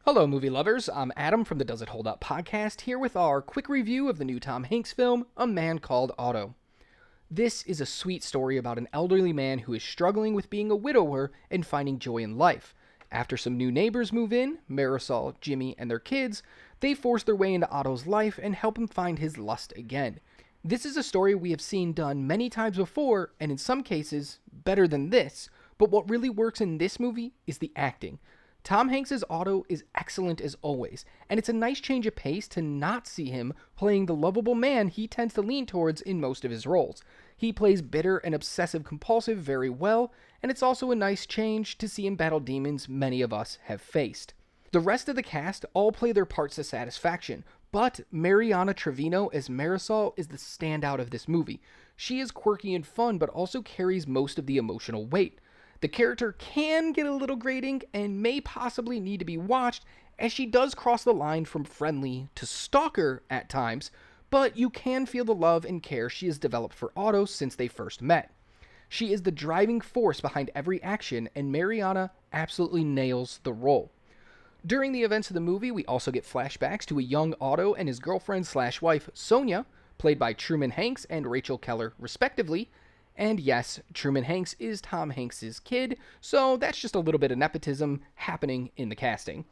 Hello, movie lovers. I'm Adam from the Does It Hold Up podcast, here with our quick review of the new Tom Hanks film, A Man Called Otto. This is a sweet story about an elderly man who is struggling with being a widower and finding joy in life. After some new neighbors move in, Marisol, Jimmy, and their kids, they force their way into Otto's life and help him find his lust again. This is a story we have seen done many times before, and in some cases, better than this, but what really works in this movie is the acting. Tom Hanks' Otto is excellent as always, and it's a nice change of pace to not see him playing the lovable man he tends to lean towards in most of his roles. He plays bitter and obsessive-compulsive very well, and it's also a nice change to see him battle demons many of us have faced. The rest of the cast all play their parts to satisfaction, but Mariana Trevino as Marisol is the standout of this movie. She is quirky and fun, but also carries most of the emotional weight. The character can get a little grating and may possibly need to be watched, as she does cross the line from friendly to stalker at times, but you can feel the love and care she has developed for Otto since they first met. She is the driving force behind every action, and Mariana absolutely nails the role. During the events of the movie, we also get flashbacks to a young Otto and his girlfriend/wife, Sonia, played by Truman Hanks and Rachel Keller, respectively. And yes, Truman Hanks is Tom Hanks' kid, so that's just a little bit of nepotism happening in the casting.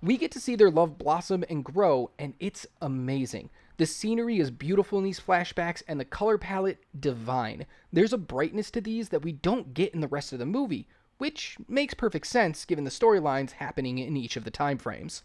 We get to see their love blossom and grow, and it's amazing. The scenery is beautiful in these flashbacks, and the color palette, divine. There's a brightness to these that we don't get in the rest of the movie, which makes perfect sense given the storylines happening in each of the time frames.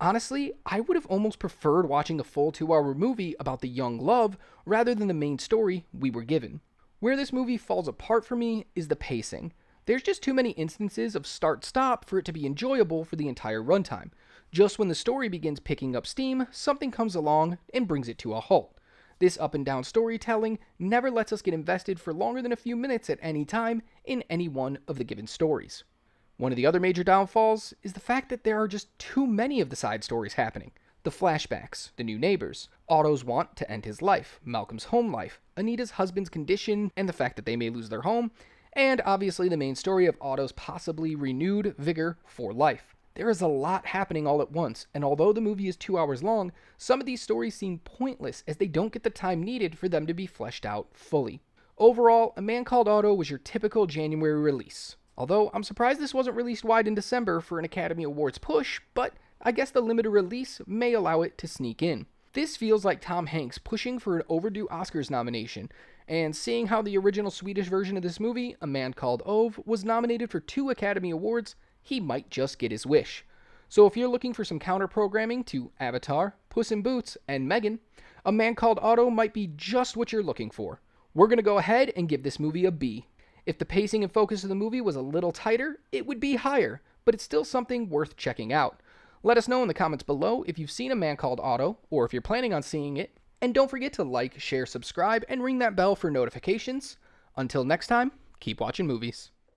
Honestly, I would have almost preferred watching a full 2-hour movie about the young love rather than the main story we were given. Where this movie falls apart for me is the pacing. There's just too many instances of start-stop for it to be enjoyable for the entire runtime. Just when the story begins picking up steam, something comes along and brings it to a halt. This up and down storytelling never lets us get invested for longer than a few minutes at any time in any one of the given stories. One of the other major downfalls is the fact that there are just too many of the side stories happening. The flashbacks, the new neighbors, Otto's want to end his life, Malcolm's home life, Anita's husband's condition and the fact that they may lose their home, and obviously the main story of Otto's possibly renewed vigor for life. There is a lot happening all at once, and although the movie is 2 hours long, some of these stories seem pointless as they don't get the time needed for them to be fleshed out fully. Overall, A Man Called Otto was your typical January release. Although I'm surprised this wasn't released wide in December for an Academy Awards push, but I guess the limited release may allow it to sneak in. This feels like Tom Hanks pushing for an overdue Oscars nomination, and seeing how the original Swedish version of this movie, A Man Called Ove, was nominated for 2 Academy Awards, he might just get his wish. So if you're looking for some counter-programming to Avatar, Puss in Boots, and Megan, A Man Called Otto might be just what you're looking for. We're going to go ahead and give this movie a B. If the pacing and focus of the movie was a little tighter, it would be higher, but it's still something worth checking out. Let us know in the comments below if you've seen A Man Called Otto, or if you're planning on seeing it, and don't forget to like, share, subscribe, and ring that bell for notifications. Until next time, keep watching movies.